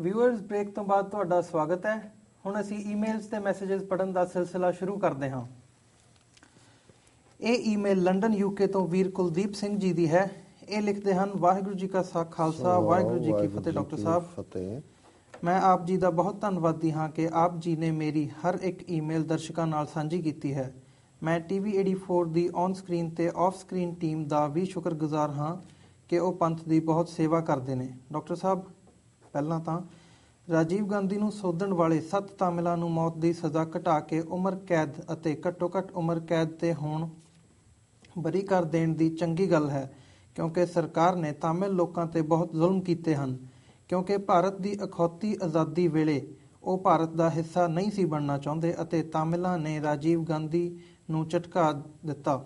Viewers break तो बाद ਤੁਹਾਡਾ ਸਵਾਗਤ ਹੈ। ਹੁਣ ਅਸੀਂ ਈਮੇਲਸ ਤੇ ਮੈਸੇजेस ਪੜਨ ਦਾ ਸਿਲਸਿਲਾ ਸ਼ੁਰੂ ਕਰਦੇ ਹਾਂ। ਇਹ ਈਮੇਲ ਲੰਡਨ ਯੂਕੇ ਤੋਂ ਵੀਰ ਕੁਲਦੀਪ ਸਿੰਘ ਜੀ ਦੀ ਹੈ। ਇਹ ਲਿਖਦੇ ਹਨ, ਵਾਹਿਗੁਰੂ ਜੀ ਕਾ ਖਾਲਸਾ ਵਾਹਿਗੁਰੂ ਜੀ ਕੀ ਫਤਿਹ। ਡਾਕਟਰ ਸਾਹਿਬ, ਮੈਂ ਆਪ ਜੀ ਦਾ ਬਹੁਤ ਧੰਨਵਾਦੀ ਹਾਂ ਕਿ ਆਪ ਜੀ ਨੇ ਮੇਰੀ ਹਰ ਇੱਕ ਈਮੇਲ ਦਰਸ਼ਕਾਂ ਨਾਲ ਸਾਂਝੀ ਕੀਤੀ ਹੈ। ਮੈਂ TV 84 ਦੀ ਔਨ ਸਕਰੀਨ ਤੇ ਆਫ ਸਕਰੀਨ ਟੀਮ ਦਾ ਵੀ ਸ਼ੁਕਰਗੁਜ਼ਾਰ ਹਾਂ ਕਿ ਉਹ ਪੰਥ ਦੀ ਬਹੁਤ ਸੇਵਾ ਕਰਦੇ ਨੇ। ਡਾਕਟਰ ਸਾਹਿਬ, ਪਹਿਲਾਂ ਤਾਂ ਰਾਜੀਵ ਗਾਂਧੀ ਨੂੰ ਸੋਧਣ ਵਾਲੇ 7 ਤਾਮਿਲਾਂ ਨੂੰ ਮੌਤ ਦੀ ਸਜ਼ਾ ਘਟਾ ਕੇ ਉਮਰ ਕੈਦ ਅਤੇ ਘੱਟੋ-ਘੱਟ ਉਮਰ ਕੈਦ ਤੇ ਹੁਣ ਬਰੀ ਕਰ ਦੇਣ ਦੀ ਚੰਗੀ ਗੱਲ ਹੈ, ਕਿਉਂਕਿ ਸਰਕਾਰ ਨੇ ਤਾਮਿਲ ਲੋਕਾਂ ਤੇ ਬਹੁਤ ਜ਼ੁਲਮ ਕੀਤੇ ਹਨ। ਕਿਉਂਕਿ ਭਾਰਤ ਦੀ ਅਖੌਤੀ ਆਜ਼ਾਦੀ ਵੇਲੇ ਉਹ ਭਾਰਤ ਦਾ ਹਿੱਸਾ ਨਹੀਂ ਸੀ ਬਣਨਾ ਚਾਹੁੰਦੇ ਅਤੇ ਤਾਮਿਲਾਂ ਨੇ ਰਾਜੀਵ ਗਾਂਧੀ ਨੂੰ ਝਟਕਾ ਦਿੱਤਾ।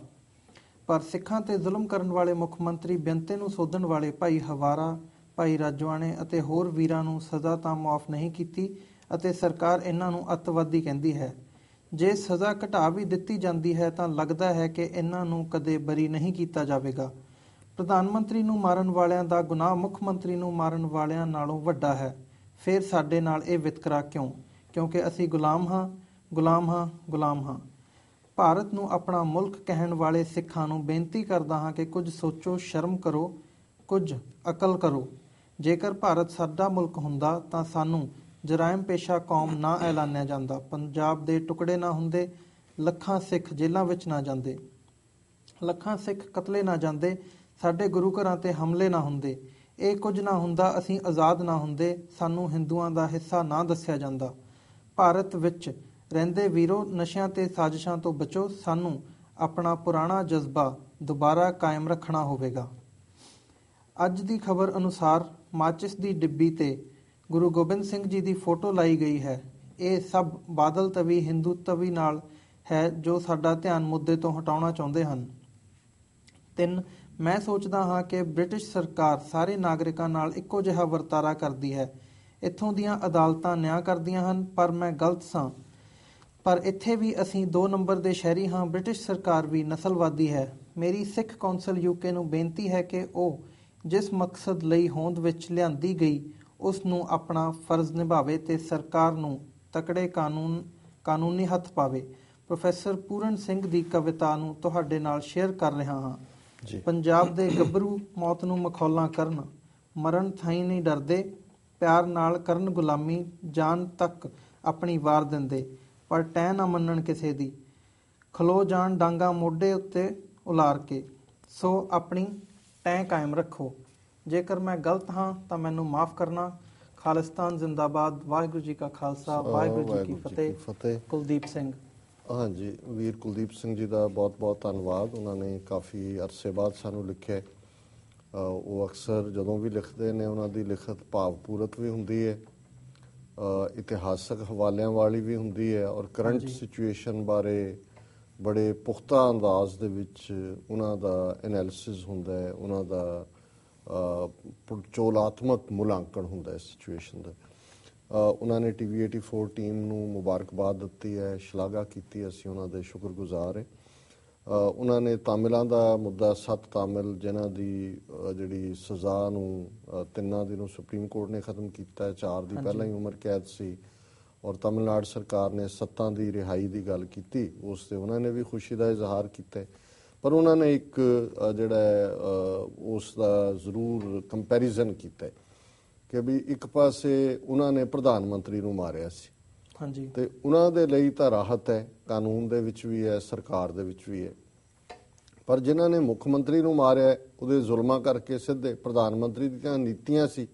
ਪਰ ਸਿੱਖਾਂ ਤੇ ਜ਼ੁਲਮ ਕਰਨ ਵਾਲੇ ਮੁੱਖ ਮੰਤਰੀ ਬੇਨਤੇ ਨੂੰ ਸੋਧਣ ਵਾਲੇ ਭਾਈ ਹਵਾਰਾ, ਭਾਈ ਰਾਜਵਾਨੇ ਅਤੇ ਹੋਰ ਵੀਰਾਂ ਨੂੰ ਸਜ਼ਾ ਤਾਂ ਮੁਆਫ ਨਹੀਂ ਕੀਤੀ ਅਤੇ ਸਰਕਾਰ ਇਹਨਾਂ ਨੂੰ ਅੱਤਵਾਦੀ ਕਹਿੰਦੀ ਹੈ। ਜੇ ਸਜ਼ਾ ਘਟਾ ਵੀ ਦਿੱਤੀ ਜਾਂਦੀ ਹੈ ਤਾਂ ਲੱਗਦਾ ਹੈ ਕਿ ਇਹਨਾਂ ਨੂੰ ਕਦੇ ਬਰੀ ਨਹੀਂ ਕੀਤਾ ਜਾਵੇਗਾ। ਪ੍ਰਧਾਨ ਮੰਤਰੀ ਨੂੰ ਮਾਰਨ ਵਾਲਿਆਂ ਦਾ ਗੁਨਾਹ ਮੁੱਖ ਮੰਤਰੀ ਨੂੰ ਮਾਰਨ ਵਾਲਿਆਂ ਨਾਲੋਂ ਵੱਡਾ ਹੈ। ਫਿਰ ਸਾਡੇ ਨਾਲ ਇਹ ਵਿਤਕਰਾ ਕਿਉਂ? ਕਿਉਂਕਿ ਅਸੀਂ ਗੁਲਾਮ ਹਾਂ, ਗੁਲਾਮ ਹਾਂ, ਗੁਲਾਮ ਹਾਂ। ਭਾਰਤ ਨੂੰ ਆਪਣਾ ਮੁਲਕ ਕਹਿਣ ਵਾਲੇ ਸਿੱਖਾਂ ਨੂੰ ਬੇਨਤੀ ਕਰਦਾ ਹਾਂ ਕਿ ਕੁਝ ਸੋਚੋ, ਸ਼ਰਮ ਕਰੋ, ਕੁਝ ਅਕਲ ਕਰੋ। ਜੇਕਰ ਭਾਰਤ ਸਾਡਾ ਮੁਲਕ ਹੁੰਦਾ ਤਾਂ ਸਾਨੂੰ ਜਰਾਇਮ ਪੇਸ਼ਾ ਕੌਮ ਨਾ ਐਲਾਨਿਆ ਜਾਂਦਾ, ਪੰਜਾਬ ਦੇ ਟੁਕੜੇ ਨਾ ਹੁੰਦੇ, ਲੱਖਾਂ ਸਿੱਖ ਜੇਲ੍ਹਾਂ ਵਿੱਚ ਨਾ ਜਾਂਦੇ, ਲੱਖਾਂ ਸਿੱਖ ਕਤਲੇ ਨਾ ਜਾਂਦੇ, ਸਾਡੇ ਗੁਰੂ ਘਰਾਂ ਤੇ ਹਮਲੇ ਨਾ ਹੁੰਦੇ, ਇਹ ਕੁਝ ਨਾ ਹੁੰਦਾ, ਅਸੀਂ ਆਜ਼ਾਦ ਨਾ ਹੁੰਦੇ, ਸਾਨੂੰ ਹਿੰਦੂਆਂ ਦਾ ਹਿੱਸਾ ਨਾ ਦੱਸਿਆ ਜਾਂਦਾ। ਭਾਰਤ ਵਿੱਚ ਰਹਿੰਦੇ ਵੀਰੋ, ਨਸ਼ਿਆਂ ਤੇ ਸਾਜ਼ਿਸ਼ਾਂ ਤੋਂ ਬਚੋ। ਸਾਨੂੰ ਆਪਣਾ ਪੁਰਾਣਾ ਜਜ਼ਬਾ ਦੁਬਾਰਾ ਕਾਇਮ ਰੱਖਣਾ ਹੋਵੇਗਾ। ਅੱਜ ਦੀ ਖਬਰ ਅਨੁਸਾਰ ਮਾਚਿਸ ਦੀ ਡਿੱਬੀ ਤੇ ਗੁਰੂ ਗੋਬਿੰਦ ਸਿੰਘ ਜੀ ਦੀ ਫੋਟੋ ਲਾਈ ਗਈ ਹੈ। ਇਹ ਸਭ ਬਾਦਲ ਤਵੀ ਹਿੰਦੂਤਵੀ ਨਾਲ ਹੈ ਜੋ ਸਾਡਾ ਧਿਆਨ ਮੁੱਦੇ ਤੋਂ ਹਟਾਉਣਾ ਚਾਹੁੰਦੇ ਹਨ। 3. ਮੈਂ ਸੋਚਦਾ ਹਾਂ ਕਿ ਬ੍ਰਿਟਿਸ਼ ਸਰਕਾਰ ਸਾਰੇ ਨਾਗਰਿਕਾਂ ਨਾਲ ਇੱਕੋ ਜਿਹਾ ਵਰਤਾਰਾ ਕਰਦੀ ਹੈ। ਇੱਥੋਂ ਦੀਆਂ ਅਦਾਲਤਾਂ ਨਿਆਂ ਕਰਦੀਆਂ ਹਨ, ਪਰ ਮੈਂ ਗਲਤ ਸਾਂ। ਪਰ ਇੱਥੇ ਵੀ ਅਸੀਂ 2 ਨੰਬਰ ਦੇ ਸ਼ਹਿਰੀ ਹਾਂ। ਬ੍ਰਿਟਿਸ਼ ਸਰਕਾਰ ਵੀ ਨਸਲਵਾਦੀ ਹੈ। ਮੇਰੀ ਸਿੱਖ ਕੌਂਸਲ UK ਨੂੰ ਬੇਨਤੀ ਹੈ ਕਿ ਉਹ ਜਿਸ ਮਕਸਦ ਲਈ ਹੋਂਦ ਵਿੱਚ ਲਿਆਂਦੀ ਗਈ ਉਸ ਨੂੰ ਆਪਣਾ ਫਰਜ਼ ਨਿਭਾਵੇ ਤੇ ਸਰਕਾਰ ਨੂੰ ਤਕੜੇ ਕਾਨੂੰਨੀ ਹੱਥ ਪਾਵੇ। ਪ੍ਰੋਫੈਸਰ ਪੂਰਨ ਸਿੰਘ ਦੀ ਕਵਿਤਾ ਨੂੰ ਤੁਹਾਡੇ ਨਾਲ ਸ਼ੇਅਰ ਕਰ ਰਿਹਾ ਹਾਂ। ਪੰਜਾਬ ਦੇ ਗੱਭਰੂ ਮੌਤ ਨੂੰ ਮਖੌਲਾਂ ਕਰਨ, ਮਰਨ ਥਾਈਂ ਨਹੀਂ ਡਰਦੇ, ਪਿਆਰ ਨਾਲ ਕਰਨ ਗੁਲਾਮੀ, ਜਾਨ ਤੱਕ ਆਪਣੀ ਵਾਰ ਦਿੰਦੇ, ਪਰ ਟਹਿ ਨਾ ਮੰਨਣ ਕਿਸੇ ਦੀ, ਖਲੋ ਜਾਣ ਡਾਂਗਾ ਮੋਢੇ ਉੱਤੇ ਉਲਾਰ ਕੇ, ਸੋ ਆਪਣੀ ਟਹਿ ਕਾਇਮ ਰੱਖੋ। ਜੇਕਰ ਮੈਂ ਗਲਤ ਹਾਂ ਤਾਂ ਮੈਨੂੰ ਮਾਫ ਕਰਨਾ। ਖਾਲਿਸਤਾਨ ਜ਼ਿੰਦਾਬਾਦ। ਵਾਹਿਗੁਰੂ ਜੀ ਕਾ ਖਾਲਸਾ, ਵਾਹਿਗੁਰੂ ਜੀ ਕੀ ਫਤਿਹ। ਕੁਲਦੀਪ ਸਿੰਘ। ਹਾਂਜੀ, ਵੀਰ ਕੁਲਦੀਪ ਸਿੰਘ ਜੀ ਦਾ ਬਹੁਤ ਬਹੁਤ ਧੰਨਵਾਦ। ਉਹਨਾਂ ਨੇ ਕਾਫੀ ਅਰਸੇ ਬਾਅਦ ਸਾਨੂੰ ਲਿਖਿਆ। ਉਹ ਅਕਸਰ ਜਦੋਂ ਵੀ ਲਿਖਦੇ ਨੇ ਉਹਨਾਂ ਦੀ ਲਿਖਤ ਭਾਵਪੂਰਤ ਵੀ ਹੁੰਦੀ ਹੈ, ਇਤਿਹਾਸਕ ਹਵਾਲਿਆਂ ਵਾਲੀ ਵੀ ਹੁੰਦੀ ਹੈ ਔਰ ਕਰੰਟ ਸਿਚੁਏਸ਼ਨ ਬਾਰੇ ਬੜੇ ਪੁਖਤਾ ਅੰਦਾਜ਼ ਦੇ ਵਿੱਚ ਉਹਨਾਂ ਦਾ ਐਨਾਲਿਸਿਸ ਹੁੰਦਾ ਹੈ, ਉਹਨਾਂ ਦਾ ਚੋਲਾਤਮਕ ਮੁਲਾਂਕਣ ਹੁੰਦਾ ਹੈ ਸਿਚੁਏਸ਼ਨ ਦਾ। ਉਹਨਾਂ ਨੇ TV 84 ਟੀਮ ਨੂੰ ਮੁਬਾਰਕਬਾਦ ਦਿੱਤੀ ਹੈ, ਸ਼ਲਾਘਾ ਕੀਤੀ, ਅਸੀਂ ਉਹਨਾਂ ਦੇ ਸ਼ੁਕਰਗੁਜ਼ਾਰ ਹੈ। ਉਹਨਾਂ ਨੇ ਤਾਮਿਲਾਂ ਦਾ ਮੁੱਦਾ 7 ਤਾਮਿਲ ਜਿਨ੍ਹਾਂ ਦੀ ਜਿਹੜੀ ਸਜ਼ਾ ਨੂੰ 3 ਦੀ ਨੂੰ ਸੁਪਰੀਮ ਕੋਰਟ ਨੇ ਖਤਮ ਕੀਤਾ ਹੈ, 4 ਦੀ ਪਹਿਲਾਂ ਹੀ ਉਮਰ ਕੈਦ ਸੀ ਔਰ ਤਮਿਲਨਾਡੂ ਸਰਕਾਰ ਨੇ 7 ਦੀ ਰਿਹਾਈ ਦੀ ਗੱਲ ਕੀਤੀ, ਉਸ 'ਤੇ ਉਹਨਾਂ ਨੇ ਵੀ ਖੁਸ਼ੀ ਦਾ ਇਜ਼ਹਾਰ ਕੀਤਾ। ਪਰ ਉਹਨਾਂ ਨੇ ਇੱਕ ਜਿਹੜਾ ਉਸ ਦਾ ਜ਼ਰੂਰ ਕੰਪੈਰੀਜ਼ਨ ਕੀਤਾ ਕਿ ਵੀ ਇੱਕ ਪਾਸੇ ਉਹਨਾਂ ਨੇ ਪ੍ਰਧਾਨ ਮੰਤਰੀ ਨੂੰ ਮਾਰਿਆ ਸੀ ਤੇ ਉਹਨਾਂ ਦੇ ਲਈ ਤਾਂ ਰਾਹਤ ਹੈ, ਕਾਨੂੰਨ ਦੇ ਵਿੱਚ ਵੀ ਹੈ, ਸਰਕਾਰ ਦੇ ਵਿੱਚ ਵੀ ਹੈ। ਪਰ ਜਿਨ੍ਹਾਂ ਨੇ ਮੁੱਖ ਮੰਤਰੀ ਨੂੰ ਮਾਰਿਆ ਉਹਦੇ ਜ਼ੁਲਮਾਂ ਕਰਕੇ ਸਿੱਧੇ ਪ੍ਰਧਾਨ ਮੰਤਰੀ ਦੀਆਂ ਨੀਤੀਆਂ ਸੀ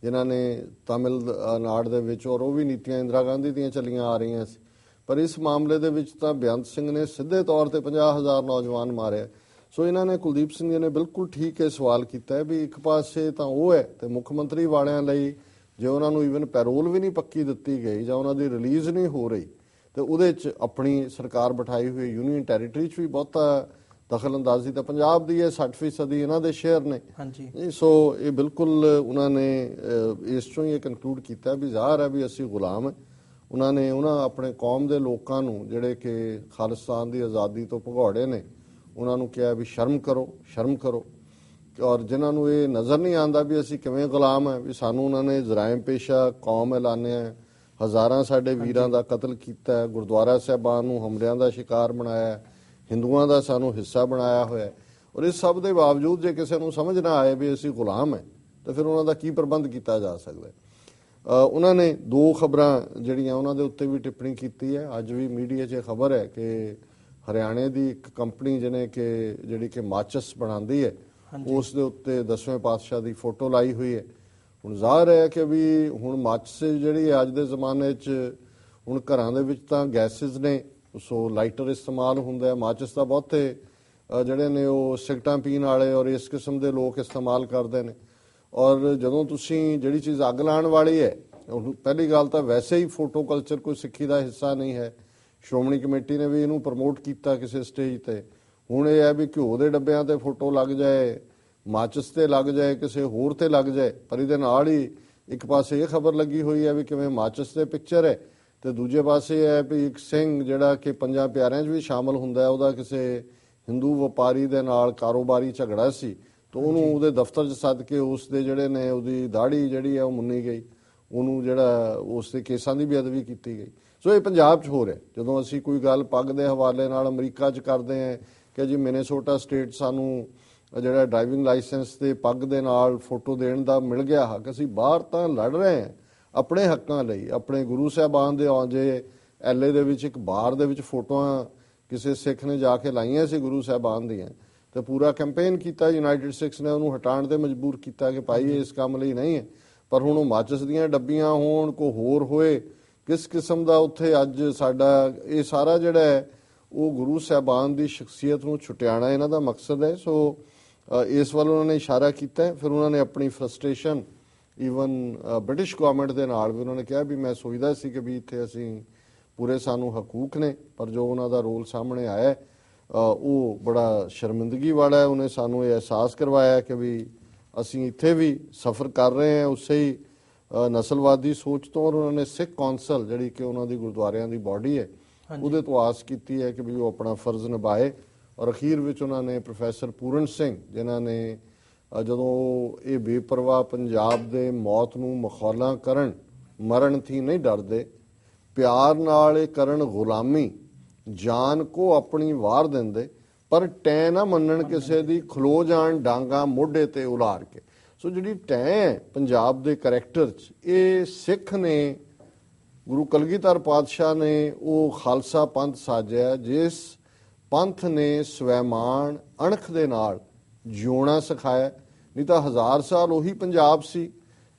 ਜਿਨ੍ਹਾਂ ਨੇ ਤਮਿਲਨਾਡੂ ਦੇ ਵਿੱਚ, ਔਰ ਉਹ ਵੀ ਨੀਤੀਆਂ ਇੰਦਰਾ ਗਾਂਧੀ ਦੀਆਂ ਚੱਲੀਆਂ ਆ ਰਹੀਆਂ ਸੀ। ਪਰ ਇਸ ਮਾਮਲੇ ਦੇ ਵਿੱਚ ਤਾਂ ਬੇਅੰਤ ਸਿੰਘ ਨੇ ਸਿੱਧੇ ਤੌਰ ਤੇ 50,000 ਨੌਜਵਾਨ ਮਾਰਿਆ। ਸੋ ਇਹਨਾਂ ਨੇ, ਕੁਲਦੀਪ ਸਿੰਘ ਜੀ ਨੇ ਬਿਲਕੁਲ ਠੀਕ ਇਹ ਸਵਾਲ ਕੀਤਾ ਹੈ ਵੀ ਇੱਕ ਪਾਸੇ ਤਾਂ ਉਹ ਹੈ ਤੇ ਮੁੱਖ ਮੰਤਰੀ ਵਾਲਿਆਂ ਲਈ ਜੇ ਉਹਨਾਂ ਨੂੰ ਈਵਨ ਪੈਰੋਲ ਵੀ ਨਹੀਂ ਪੱਕੀ ਦਿੱਤੀ ਗਈ ਜਾਂ ਉਹਨਾਂ ਦੀ ਰਿਲੀਜ਼ ਨਹੀਂ ਹੋ ਰਹੀ ਤੇ ਉਹਦੇ 'ਚ ਆਪਣੀ ਸਰਕਾਰ ਬਿਠਾਈ ਹੋਈ ਯੂਨੀਅਨ ਟੈਰੀਟਰੀ 'ਚ ਵੀ ਬਹੁਤਾ ਦਖਲ ਅੰਦਾਜ਼ੀ ਤਾਂ ਪੰਜਾਬ ਦੀ ਹੈ, 60% ਇਹਨਾਂ ਦੇ ਸ਼ੇਅਰ ਨੇ। ਸੋ ਇਹ ਬਿਲਕੁਲ ਉਹਨਾਂ ਨੇ ਇਸ 'ਚੋਂ ਹੀ ਇਹ ਕਨਕਲੂਡ ਕੀਤਾ ਵੀ ਜ਼ਾਹਰ ਹੈ ਵੀ ਅਸੀਂ ਗੁਲਾਮ ਹੈ। ਉਹਨਾਂ ਆਪਣੇ ਕੌਮ ਦੇ ਲੋਕਾਂ ਨੂੰ ਜਿਹੜੇ ਕਿ ਖਾਲਿਸਤਾਨ ਦੀ ਆਜ਼ਾਦੀ ਤੋਂ ਭਗੌੜੇ ਨੇ ਉਹਨਾਂ ਨੂੰ ਕਿਹਾ ਵੀ ਸ਼ਰਮ ਕਰੋ, ਸ਼ਰਮ ਕਰੋ ਔਰ ਜਿਨ੍ਹਾਂ ਨੂੰ ਇਹ ਨਜ਼ਰ ਨਹੀਂ ਆਉਂਦਾ ਵੀ ਅਸੀਂ ਕਿਵੇਂ ਗੁਲਾਮ ਹੈ, ਵੀ ਸਾਨੂੰ ਉਹਨਾਂ ਨੇ ਜਰਾਇਮ ਪੇਸ਼ਾ ਕੌਮ ਐਲਾਨਿਆ, ਹਜ਼ਾਰਾਂ ਸਾਡੇ ਵੀਰਾਂ ਦਾ ਕਤਲ ਕੀਤਾ, ਗੁਰਦੁਆਰਾ ਸਾਹਿਬਾਨ ਨੂੰ ਹਮਲਿਆਂ ਦਾ ਸ਼ਿਕਾਰ ਬਣਾਇਆ, ਹਿੰਦੂਆਂ ਦਾ ਸਾਨੂੰ ਹਿੱਸਾ ਬਣਾਇਆ ਹੋਇਆ। ਔਰ ਇਸ ਸਭ ਦੇ ਬਾਵਜੂਦ ਜੇ ਕਿਸੇ ਨੂੰ ਸਮਝ ਨਾ ਆਏ ਵੀ ਅਸੀਂ ਗੁਲਾਮ ਹੈ ਤਾਂ ਫਿਰ ਉਹਨਾਂ ਦਾ ਕੀ ਪ੍ਰਬੰਧ ਕੀਤਾ ਜਾ ਸਕਦਾ। ਉਹਨਾਂ ਨੇ 2 ਖਬਰਾਂ ਜਿਹੜੀਆਂ ਉਹਨਾਂ ਦੇ ਉੱਤੇ ਵੀ ਟਿੱਪਣੀ ਕੀਤੀ ਹੈ। ਅੱਜ ਵੀ ਮੀਡੀਆ 'ਚ ਖਬਰ ਹੈ ਕਿ ਹਰਿਆਣੇ ਦੀ ਇੱਕ ਕੰਪਨੀ ਜਿਹੜੀ ਕਿ ਮਾਚਸ ਬਣਾਉਂਦੀ ਹੈ, ਉਸ ਦੇ ਉੱਤੇ 10ਵੇਂ ਪਾਤਸ਼ਾਹ ਦੀ ਫੋਟੋ ਲਾਈ ਹੋਈ ਹੈ। ਹੁਣ ਜ਼ਾਹਰ ਹੈ ਕਿ ਵੀ ਹੁਣ ਮਾਚਸ ਜਿਹੜੀ ਅੱਜ ਦੇ ਜ਼ਮਾਨੇ 'ਚ ਹੁਣ ਘਰਾਂ ਦੇ ਵਿੱਚ ਤਾਂ ਗੈਸਿਸ ਨੇ, ਸੋ ਲਾਈਟਰ ਇਸਤੇਮਾਲ ਹੁੰਦਾ ਹੈ। ਮਾਚਸ ਦਾ ਬਹੁਤੇ ਜਿਹੜੇ ਨੇ ਉਹ ਸਿਗਰਟਾਂ ਪੀਣ ਵਾਲੇ ਔਰ ਇਸ ਕਿਸਮ ਦੇ ਲੋਕ ਇਸਤੇਮਾਲ ਕਰਦੇ ਨੇ। ਔਰ ਜਦੋਂ ਤੁਸੀਂ ਜਿਹੜੀ ਚੀਜ਼ ਅੱਗ ਲਾਉਣ ਵਾਲੀ ਹੈ, ਪਹਿਲੀ ਗੱਲ ਤਾਂ ਵੈਸੇ ਹੀ ਫੋਟੋ ਕਲਚਰ ਕੋਈ ਸਿੱਖੀ ਦਾ ਹਿੱਸਾ ਨਹੀਂ ਹੈ। ਸ਼੍ਰੋਮਣੀ ਕਮੇਟੀ ਨੇ ਵੀ ਇਹਨੂੰ ਪ੍ਰਮੋਟ ਕੀਤਾ ਕਿਸੇ ਸਟੇਜ ਤੇ। ਹੁਣ ਇਹ ਹੈ ਵੀ ਘਿਓ ਦੇ ਡੱਬਿਆਂ ਤੇ ਫੋਟੋ ਲੱਗ ਜਾਏ, ਮਾਚਸ ਤੇ ਲੱਗ ਜਾਏ, ਕਿਸੇ ਹੋਰ ਤੇ ਲੱਗ ਜਾਏ, ਪਰ ਇਹਦੇ ਨਾਲ ਹੀ ਇੱਕ ਪਾਸੇ ਇਹ ਖਬਰ ਲੱਗੀ ਹੋਈ ਹੈ ਵੀ ਕਿਵੇਂ ਮਾਚਸ ਤੇ ਪਿਕਚਰ ਹੈ, ਤੇ ਦੂਜੇ ਪਾਸੇ ਹੈ ਵੀ ਇੱਕ ਸਿੰਘ ਜਿਹੜਾ ਕਿ 5 ਪਿਆਰਿਆਂ 'ਚ ਵੀ ਸ਼ਾਮਲ ਹੁੰਦਾ, ਉਹਦਾ ਕਿਸੇ ਹਿੰਦੂ ਵਪਾਰੀ ਦੇ ਨਾਲ ਕਾਰੋਬਾਰੀ ਝਗੜਾ ਸੀ, ਤਾਂ ਉਹਨੂੰ ਉਹਦੇ ਦਫ਼ਤਰ 'ਚ ਸੱਦ ਕੇ ਉਸ ਦੇ ਜਿਹੜੇ ਨੇ ਉਹਦੀ ਦਾੜੀ ਜਿਹੜੀ ਹੈ ਉਹ ਮੁੰਨੀ ਗਈ, ਉਹਨੂੰ ਜਿਹੜਾ ਉਸ ਦੇ ਕੇਸਾਂ ਦੀ ਬੇਅਦਬੀ ਕੀਤੀ ਗਈ। ਸੋ ਇਹ ਪੰਜਾਬ 'ਚ ਹੋ ਰਿਹਾ। ਜਦੋਂ ਅਸੀਂ ਕੋਈ ਗੱਲ ਪੱਗ ਦੇ ਹਵਾਲੇ ਨਾਲ ਅਮਰੀਕਾ 'ਚ ਕਰਦੇ ਹਾਂ ਕਿ ਜੀ ਮਿਨੇਸੋਟਾ ਸਟੇਟ ਸਾਨੂੰ ਜਿਹੜਾ ਡਰਾਈਵਿੰਗ ਲਾਇਸੈਂਸ ਤੇ ਪੱਗ ਦੇ ਨਾਲ ਫੋਟੋ ਦੇਣ ਦਾ ਮਿਲ ਗਿਆ ਹੱਕ, ਅਸੀਂ ਬਾਹਰ ਤਾਂ ਲੜ ਰਹੇ ਹਾਂ ਆਪਣੇ ਹੱਕਾਂ ਲਈ। ਆਪਣੇ ਗੁਰੂ ਸਾਹਿਬਾਨ ਦੇ ਜੇ LA ਦੇ ਵਿੱਚ ਇੱਕ ਬਾਰ ਦੇ ਵਿੱਚ ਫੋਟੋਆਂ ਕਿਸੇ ਸਿੱਖ ਨੇ ਜਾ ਕੇ ਲਾਈਆਂ ਸੀ ਗੁਰੂ ਸਾਹਿਬਾਨ ਦੀਆਂ, ਤੇ ਪੂਰਾ ਕੈਂਪੇਨ ਕੀਤਾ ਯੂਨਾਈਟਿਡ ਸਿੱਖਸ ਨੇ, ਉਹਨੂੰ ਹਟਾਉਣ ਤੇ ਮਜਬੂਰ ਕੀਤਾ ਕਿ ਭਾਈ ਇਹ ਇਸ ਕੰਮ ਲਈ ਨਹੀਂ ਹੈ। ਪਰ ਹੁਣ ਉਹ ਮਾਚਸ ਦੀਆਂ ਡੱਬੀਆਂ ਹੋਣ, ਕੋ ਹੋਰ ਹੋਏ, ਕਿਸ ਕਿਸਮ ਦਾ ਉੱਥੇ ਅੱਜ ਸਾਡਾ ਇਹ ਸਾਰਾ ਜਿਹੜਾ ਹੈ ਉਹ ਗੁਰੂ ਸਾਹਿਬਾਨ ਦੀ ਸ਼ਖਸੀਅਤ ਨੂੰ ਛੁਟਿਆਣਾ ਇਹਨਾਂ ਦਾ ਮਕਸਦ ਹੈ। ਸੋ ਇਸ ਵੱਲ ਉਹਨਾਂ ਨੇ ਇਸ਼ਾਰਾ ਕੀਤਾ। ਫਿਰ ਉਹਨਾਂ ਨੇ ਆਪਣੀ ਫਰਸਟ੍ਰੇਸ਼ਨ ਈਵਨ ਬ੍ਰਿਟਿਸ਼ ਗਵਰਨਮੈਂਟ ਦੇ ਨਾਲ ਵੀ ਉਹਨਾਂ ਨੇ ਕਿਹਾ ਵੀ ਮੈਂ ਸੋਚਦਾ ਸੀ ਕਿ ਵੀ ਇੱਥੇ ਅਸੀਂ ਪੂਰੇ ਸਾਨੂੰ ਹਕੂਕ ਨੇ, ਪਰ ਜੋ ਉਹਨਾਂ ਦਾ ਰੋਲ ਸਾਹਮਣੇ ਆਇਆ ਉਹ ਬੜਾ ਸ਼ਰਮਿੰਦਗੀ ਵਾਲਾ ਹੈ। ਉਹਨੇ ਸਾਨੂੰ ਇਹ ਅਹਿਸਾਸ ਕਰਵਾਇਆ ਕਿ ਵੀ ਅਸੀਂ ਇੱਥੇ ਵੀ ਸਫ਼ਰ ਕਰ ਰਹੇ ਹਾਂ ਉਸੇ ਹੀ ਨਸਲਵਾਦੀ ਸੋਚ ਤੋਂ। ਔਰ ਉਹਨਾਂ ਨੇ ਸਿੱਖ ਕੌਂਸਲ ਜਿਹੜੀ ਕਿ ਉਹਨਾਂ ਦੀ ਗੁਰਦੁਆਰਿਆਂ ਦੀ ਬਾਡੀ ਹੈ ਉਹਦੇ ਤੋਂ ਆਸ ਕੀਤੀ ਹੈ ਕਿ ਵੀ ਉਹ ਆਪਣਾ ਫਰਜ਼ ਨਿਭਾਏ। ਔਰ ਅਖੀਰ ਵਿੱਚ ਉਹਨਾਂ ਨੇ ਪ੍ਰੋਫੈਸਰ ਪੂਰਨ ਸਿੰਘ, ਜਿਨ੍ਹਾਂ ਨੇ ਜਦੋਂ ਇਹ ਬੇਪਰਵਾਹ ਪੰਜਾਬ ਦੇ ਮੌਤ ਨੂੰ ਮਖੌਲਾਂ ਕਰਨ, ਮਰਨ ਥੀ ਨਹੀਂ ਡਰਦੇ, ਪਿਆਰ ਨਾਲ ਇਹ ਕਰਨ ਗੁਲਾਮੀ, ਜਾਨ ਕੋ ਆਪਣੀ ਵਾਰ ਦਿੰਦੇ, ਪਰ ਟੈ ਨਾ ਮੰਨਣ ਕਿਸੇ ਦੀ, ਖਲੋ ਜਾਣ ਡਾਂਗਾ ਮੋਢੇ ਤੇ ਉਲਾਰ ਕੇ। ਸੋ ਜਿਹੜੀ ਟੈ ਪੰਜਾਬ ਦੇ ਕਰੈਕਟਰ 'ਚ ਇਹ ਸਿੱਖ ਨੇ, ਗੁਰੂ ਕਲਗੀਧਰ ਪਾਤਸ਼ਾਹ ਨੇ ਉਹ ਖਾਲਸਾ ਪੰਥ ਸਾਜਿਆ, ਜਿਸ ਪੰਥ ਨੇ ਸਵੈਮਾਨ ਅਣਖ ਦੇ ਨਾਲ ਜਿਉਣਾ ਸਿਖਾਇਆ। ਨਹੀਂ ਤਾਂ 1000 ਸਾਲ ਉਹੀ ਪੰਜਾਬ ਸੀ,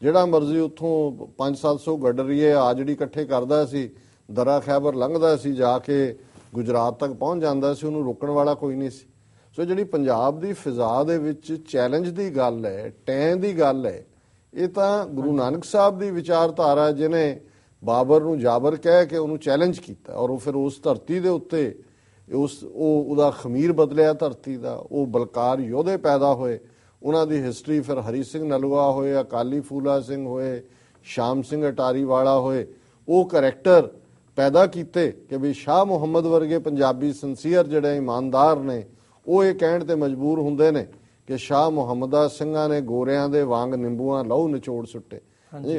ਜਿਹੜਾ ਮਰਜ਼ੀ ਉੱਥੋਂ 500-700 ਗੱਡਰੀਏ ਆ ਜਿਹੜੀ ਇਕੱਠੇ ਕਰਦਾ ਸੀ, ਦਰਾ ਖੈਬਰ ਲੰਘਦਾ ਸੀ, ਜਾ ਕੇ ਗੁਜਰਾਤ ਤੱਕ ਪਹੁੰਚ ਜਾਂਦਾ ਸੀ, ਉਹਨੂੰ ਰੋਕਣ ਵਾਲਾ ਕੋਈ ਨਹੀਂ ਸੀ। ਸੋ ਜਿਹੜੀ ਪੰਜਾਬ ਦੀ ਫਿਜ਼ਾ ਦੇ ਵਿੱਚ ਚੈਲੰਜ ਦੀ ਗੱਲ ਹੈ, ਟੈਂ ਦੀ ਗੱਲ ਹੈ, ਇਹ ਤਾਂ ਗੁਰੂ ਨਾਨਕ ਸਾਹਿਬ ਦੀ ਵਿਚਾਰਧਾਰਾ, ਜਿਹਨੇ ਬਾਬਰ ਨੂੰ ਜਾਬਰ ਕਹਿ ਕੇ ਉਹਨੂੰ ਚੈਲੰਜ ਕੀਤਾ, ਔਰ ਉਹ ਫਿਰ ਉਸ ਧਰਤੀ ਦੇ ਉੱਤੇ ਉਹਦਾ ਖਮੀਰ ਬਦਲਿਆ ਧਰਤੀ ਦਾ। ਉਹ ਬਲਕਾਰ ਯੋਧੇ ਪੈਦਾ ਹੋਏ, ਉਹਨਾਂ ਦੀ ਹਿਸਟਰੀ ਫਿਰ ਹਰੀ ਸਿੰਘ ਨਲੂਆ ਹੋਏ, ਅਕਾਲੀ ਫੂਲਾ ਸਿੰਘ ਹੋਏ, ਸ਼ਾਮ ਸਿੰਘ ਅਟਾਰੀ ਵਾਲਾ ਹੋਏ, ਉਹ ਕਰੈਕਟਰ ਪੈਦਾ ਕੀਤੇ ਕਿ ਵੀ ਸ਼ਾਹ ਮੁਹੰਮਦ ਵਰਗੇ ਪੰਜਾਬੀ ਸਿੰਸੀਅਰ ਜਿਹੜੇ ਇਮਾਨਦਾਰ ਨੇ, ਉਹ ਇਹ ਕਹਿਣ ਤੇ ਮਜਬੂਰ ਹੁੰਦੇ ਨੇ ਕਿ ਸ਼ਾਹ ਮੁਹੰਮਦਾ ਸਿੰਘਾਂ ਨੇ ਗੋਰਿਆਂ ਦੇ ਵਾਂਗ ਨਿੰਬੂਆਂ ਲਹੂ ਨਿਚੋੜ ਸੁੱਟੇ।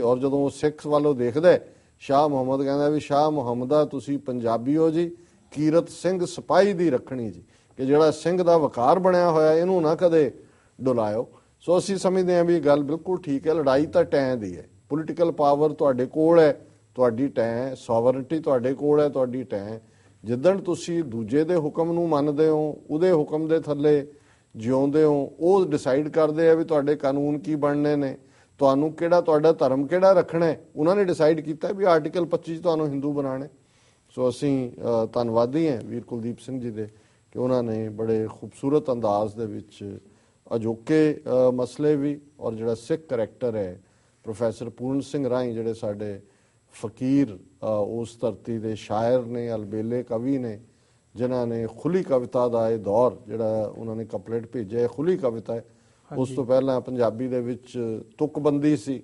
ਔਰ ਜਦੋਂ ਉਹ ਸਿੱਖ ਵੱਲੋਂ ਦੇਖਦਾ, ਸ਼ਾਹ ਮੁਹੰਮਦ ਕਹਿੰਦਾ ਵੀ ਸ਼ਾਹ ਮੁਹੰਮਦਾ ਤੁਸੀਂ ਪੰਜਾਬੀ ਹੋ ਜੀ, ਕੀਰਤ ਸਿੰਘ ਸਿਪਾਹੀ ਦੀ ਰੱਖਣੀ ਜੀ, ਕਿ ਜਿਹੜਾ ਸਿੰਘ ਦਾ ਵਕਾਰ ਬਣਿਆ ਹੋਇਆ ਇਹਨੂੰ ਨਾ ਕਦੇ ਡੁਲਾਇਓ। ਸੋ ਅਸੀਂ ਸਮਝਦੇ ਹਾਂ ਵੀ ਇਹ ਗੱਲ ਬਿਲਕੁਲ ਠੀਕ ਹੈ। ਲੜਾਈ ਤਾਂ ਟੈਂ ਦੀ ਹੈ, ਪੋਲੀਟੀਕਲ ਪਾਵਰ ਤੁਹਾਡੇ ਕੋਲ ਹੈ, ਤੁਹਾਡੀ ਟੈਂ, ਸੋਵਰਨਟੀ ਤੁਹਾਡੇ ਕੋਲ ਹੈ, ਤੁਹਾਡੀ ਟੈਂ। ਜਿੱਦਣ ਤੁਸੀਂ ਦੂਜੇ ਦੇ ਹੁਕਮ ਨੂੰ ਮੰਨਦੇ ਹੋ, ਉਹਦੇ ਹੁਕਮ ਦੇ ਥੱਲੇ ਜਿਉਂਦੇ ਹੋ, ਉਹ ਡਿਸਾਈਡ ਕਰਦੇ ਆ ਵੀ ਤੁਹਾਡੇ ਕਾਨੂੰਨ ਕੀ ਬਣਨੇ ਨੇ, ਤੁਹਾਨੂੰ ਕਿਹੜਾ, ਤੁਹਾਡਾ ਧਰਮ ਕਿਹੜਾ ਰੱਖਣਾ ਹੈ। ਉਹਨਾਂ ਨੇ ਡਿਸਾਈਡ ਕੀਤਾ ਵੀ ਆਰਟੀਕਲ 25 ਤੁਹਾਨੂੰ ਹਿੰਦੂ ਬਣਾਉਣੇ। ਸੋ ਅਸੀਂ ਧੰਨਵਾਦੀ ਹਾਂ ਵੀਰ ਕੁਲਦੀਪ ਸਿੰਘ ਜੀ ਦੇ ਕਿ ਉਹਨਾਂ ਨੇ ਬੜੇ ਖੂਬਸੂਰਤ ਅੰਦਾਜ਼ ਦੇ ਵਿੱਚ ਅਜੋਕੇ ਮਸਲੇ ਵੀ, ਔਰ ਜਿਹੜਾ ਸਿੱਖ ਕਰੈਕਟਰ ਹੈ ਪ੍ਰੋਫੈਸਰ ਪੂਰਨ ਸਿੰਘ ਰਾਹੀਂ, ਜਿਹੜੇ ਸਾਡੇ ਫਕੀਰ ਉਸ ਧਰਤੀ ਦੇ ਸ਼ਾਇਰ ਨੇ, ਅਲਬੇਲੇ ਕਵੀ ਨੇ, ਜਿਨ੍ਹਾਂ ਨੇ ਖੁੱਲੀ ਕਵਿਤਾ ਦਾ ਇਹ ਦੌਰ ਜਿਹੜਾ ਉਹਨਾਂ ਨੇ ਕਪਲੇਟ ਭੇਜਿਆ, ਖੁੱਲੀ ਕਵਿਤਾ ਹੈ। ਉਸ ਤੋਂ ਪਹਿਲਾਂ ਪੰਜਾਬੀ ਦੇ ਵਿੱਚ ਤੁਕਬੰਦੀ ਸੀ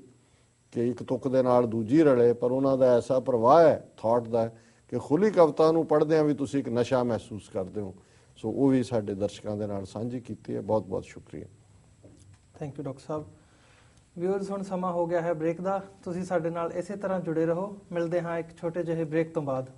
ਕਿ ਇੱਕ ਤੁਕ ਦੇ ਨਾਲ ਦੂਜੀ ਰਲੇ, ਪਰ ਉਹਨਾਂ ਦਾ ਐਸਾ ਪ੍ਰਵਾਹ ਹੈ ਥਾਟ ਦਾ ਕਿ ਖੁੱਲੀ ਕਵਿਤਾ ਨੂੰ ਪੜ੍ਹਦਿਆਂ ਵੀ ਤੁਸੀਂ ਇੱਕ ਨਸ਼ਾ ਮਹਿਸੂਸ ਕਰਦੇ ਹੋ। ਸੋ ਉਹ ਵੀ ਸਾਡੇ ਦਰਸ਼ਕਾਂ ਦੇ ਨਾਲ ਸਾਂਝੀ ਕੀਤੀ ਹੈ। ਬਹੁਤ ਬਹੁਤ ਸ਼ੁਕਰੀਆ। Thank you doctor Sahib. Viewers, ਹੁਣ ਸਮਾਂ ਹੋ ਗਿਆ ਹੈ ਬ੍ਰੇਕ ਦਾ। ਤੁਸੀਂ ਸਾਡੇ ਨਾਲ ਇਸੇ ਤਰ੍ਹਾਂ ਜੁੜੇ ਰਹੋ। ਮਿਲਦੇ ਹਾਂ ਇੱਕ ਛੋਟੇ ਜਿਹੇ ਬ੍ਰੇਕ ਤੋਂ ਬਾਅਦ।